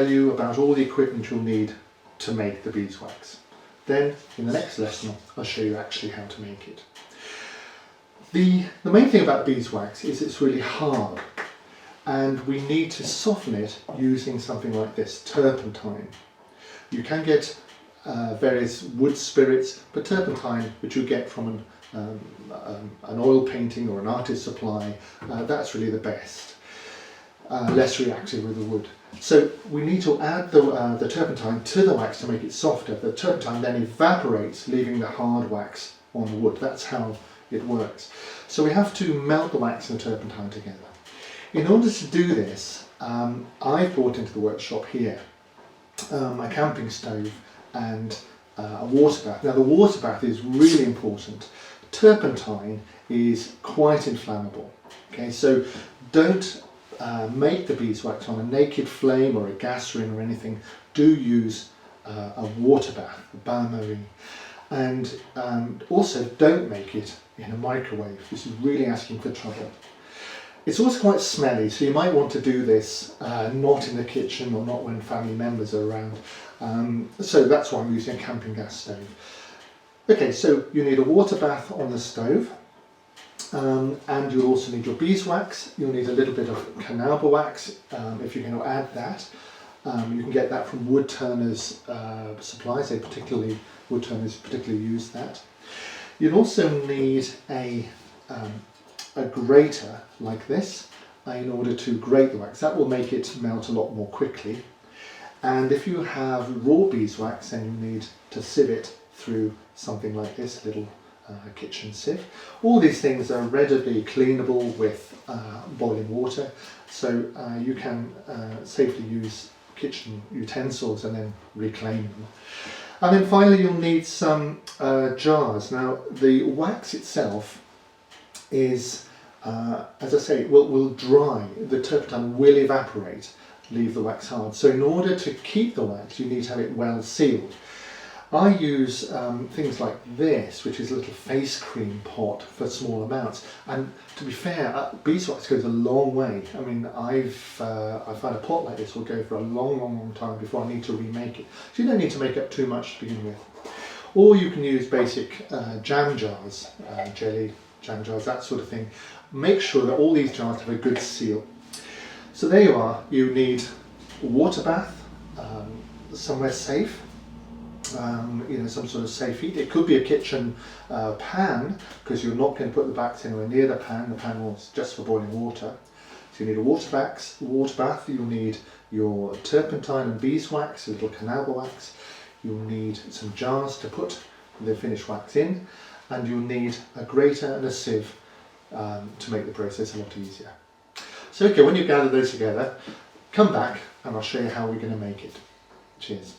tell you about all the equipment you'll need to make the beeswax. Then in the next lesson I'll show you actually how to make it. The main thing about beeswax is it's really hard, and we need to soften it using something like this, turpentine. You can get various wood spirits, but turpentine, which you get from an oil painting or an artist's supply, that's really the best. Less reactive with the wood. So we need to add the turpentine to the wax to make it softer. The turpentine then evaporates, leaving the hard wax on the wood. That's how it works. So we have to melt the wax and the turpentine together. In order to do this, I've brought into the workshop here a camping stove and a water bath. Now the water bath is really important. Turpentine is quite inflammable. Okay, so don't make the beeswax on a naked flame or a gas ring or anything. Do use a water bath, a bain-marie. And also don't make it in a microwave. This is really asking for trouble. It's also quite smelly, so you might want to do this not in the kitchen or not when family members are around. So that's why I'm using a camping gas stove. Okay, so you need a water bath on the stove, and you'll also need your beeswax. You'll need a little bit of carnauba wax if you're going to add that. You can get that from wood turners' supplies. Wood turners particularly use that. You'll also need a grater like this in order to grate the wax. That will make it melt a lot more quickly. And if you have raw beeswax, then you need to sieve it through something like this, little kitchen sieve. All these things are readily cleanable with boiling water, so you can safely use kitchen utensils and then reclaim them. And then finally you'll need some jars. Now the wax itself is, as I say, will dry. The turpentine will evaporate, leave the wax hard. So in order to keep the wax, you need to have it well sealed. I use things like this, which is a little face cream pot for small amounts. And to be fair, beeswax goes a long way. I mean, I find a pot like this will go for a long time before I need to remake it. So you don't need to make up too much to begin with. Or you can use basic jam jars, jelly jam jars, that sort of thing. Make sure that all these jars have a good seal. So there you are. You need a water bath, somewhere safe. Some sort of safe heat. It could be a kitchen pan, because you're not going to put the wax anywhere near the pan. The pan was just for boiling water. So you need a water bath. You'll need your turpentine and beeswax, a little carnauba wax. You'll need some jars to put the finished wax in, and you'll need a grater and a sieve to make the process a lot easier. So okay, when you gather those together, come back and I'll show you how we're going to make it. Cheers.